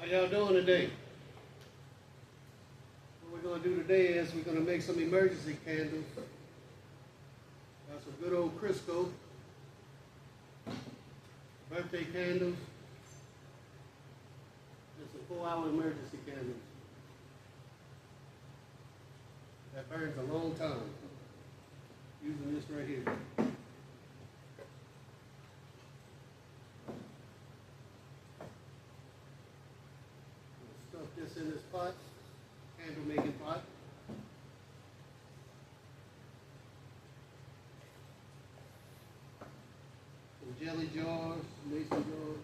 How y'all doing today? What we're going to do today is we're going to make some emergency candles. Got some good old Crisco birthday candles and some 4-hour emergency candles. That burns a long time. Using this right here. Stuff this in this pot, candle making pot. Some jelly jars, mason jars.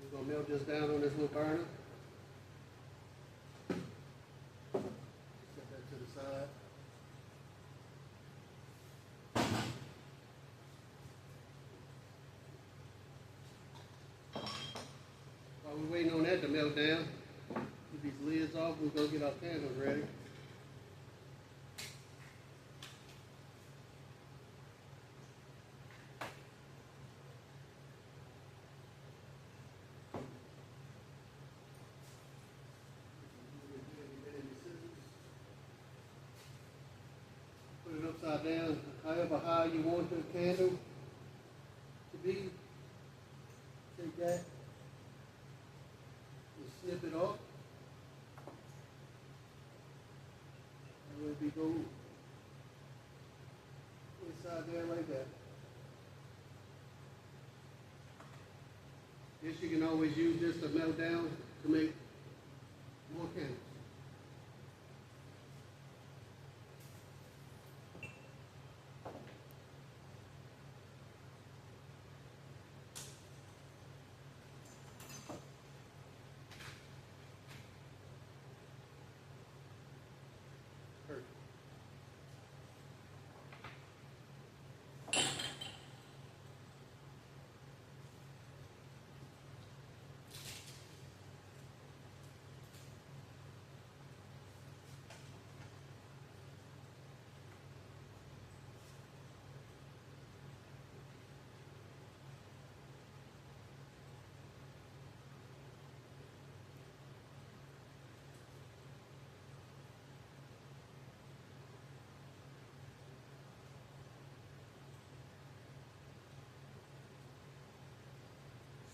We're gonna melt this down on this little burner. Side. While we're waiting on that to melt down, get these lids off, we'll go get our candles ready. Put it upside down, however high you want the candle to be. Take that and snip it off. And it'll be go inside there like that. This you can always use this to melt down to make more candles.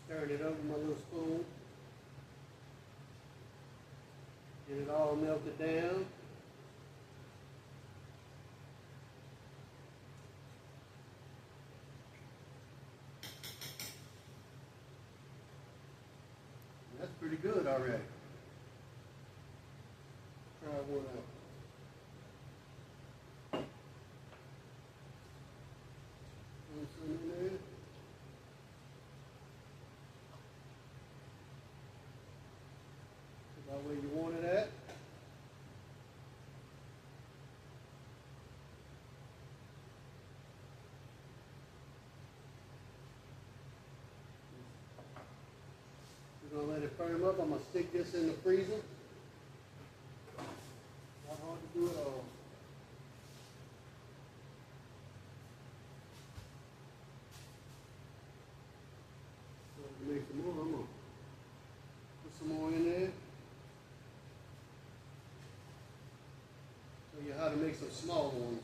Stirring it up with my little spoon. Get it all melted down. And that's pretty good already. Try one out. Put some in there. Where you want it at. We're going to let it firm up. I'm going to stick this in the freezer. Not hard to do it all. So to make some more, I'm going to put some more in there. Show you how to make some small ones.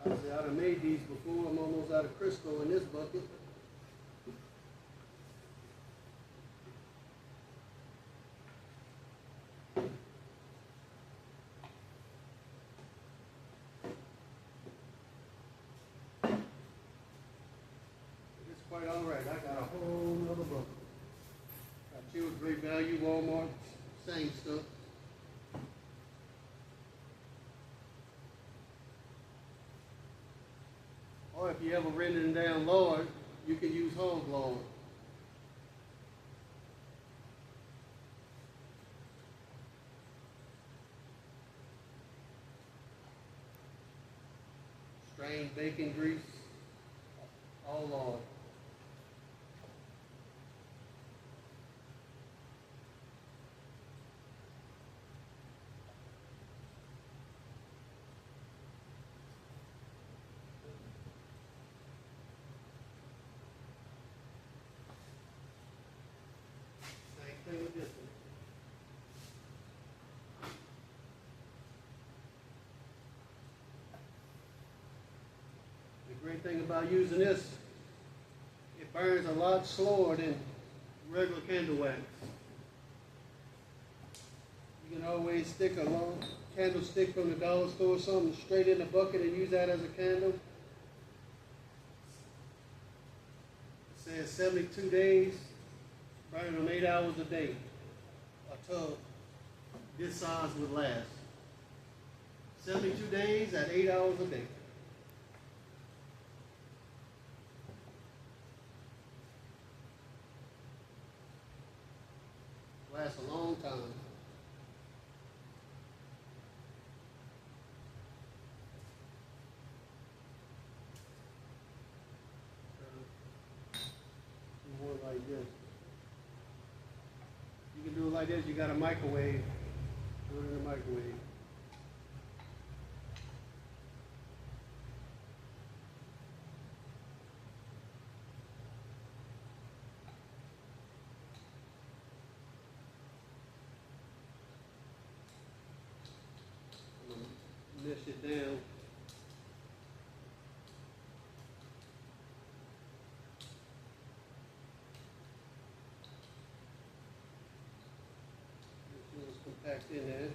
I've done made these before. I'm almost out of Crisco in this bucket. It's quite all right. I got a whole nother bucket. Got Children's Great Value, Walmart, same stuff. Or if you ever renting down lard, you can use hog lard. drain bacon grease, all lard. Same thing with this one. The great thing about using this, it burns a lot slower than regular candle wax. You can always stick a long candlestick from the dollar store or something straight in the bucket and use that as a candle. It says 72 days, burning them 8 hours a day. A tub this size would last 72 days at 8 hours a day. Lasts a long time. Do one like this. You can do it like this. You got a microwave. Do it in the microwave. Mesh it down. It's compact in there.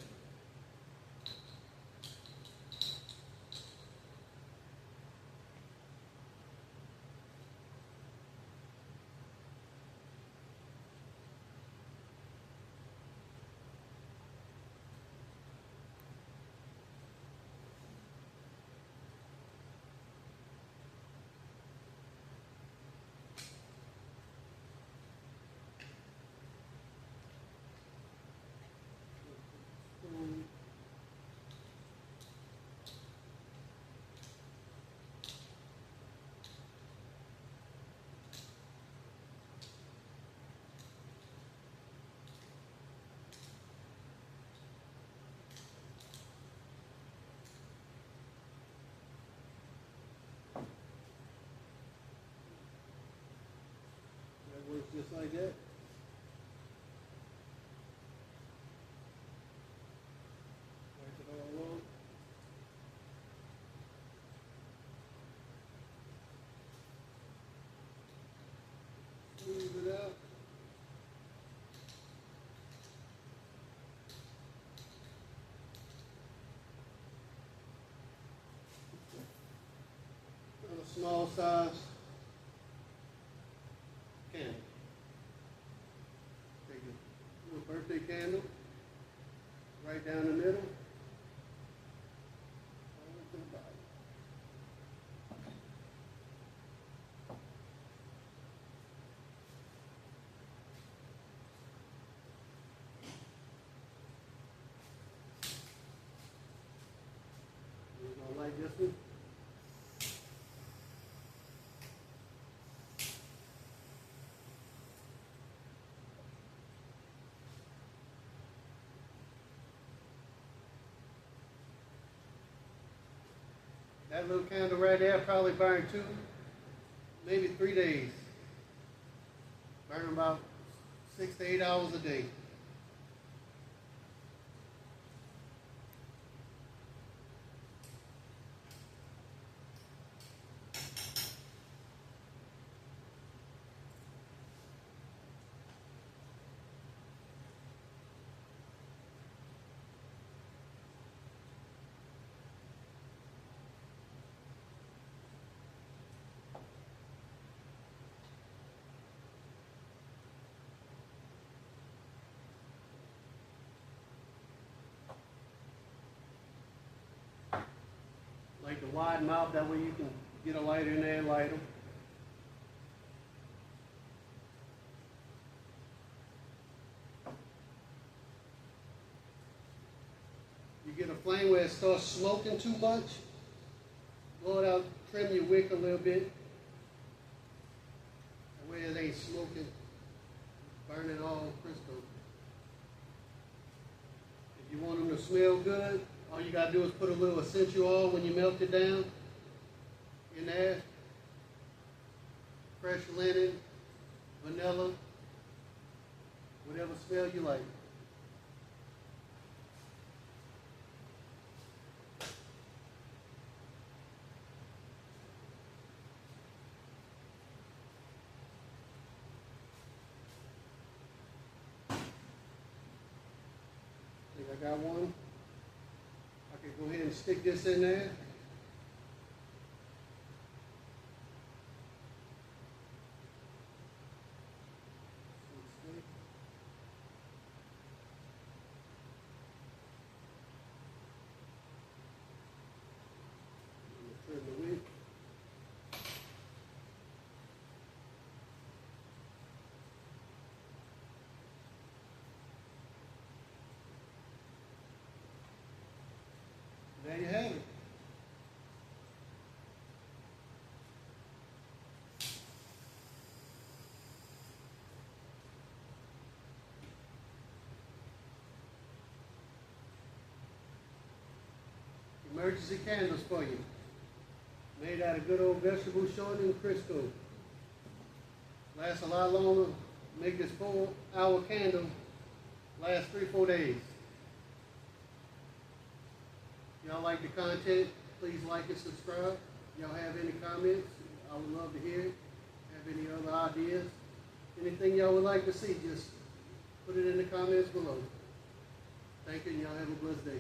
That works just like that. Wipe it all along. Smooth it out. On a small size candle. Take a little birthday candle, right down the middle. All to the bottom. You're gonna like this one? That little candle right there probably burned 2, maybe 3 days. Burn about 6 to 8 hours a day. Like the wide mouth, that way you can get a lighter in there and light them. You get a flame where it starts smoking too much, Blow it out, trim your wick a little bit. That way it ain't smoking, burning all Crisco. If you want them to smell good, all you gotta do is put a little essential oil when you melt it down in there. Fresh linen, vanilla, whatever smell you like. I think I got one. I can go ahead and stick this in there. Trim the wick. There you have it. Emergency candles for you. Made out of good old vegetable shortening Crisco. Lasts a lot longer. Make this 4-hour candle last 3-4 days. Y'all like the content, please like and subscribe. Y'all have any comments, I would love to hear it. Have any other ideas, anything y'all would like to see, just put it in the comments below. Thank you, and y'all have a blessed day.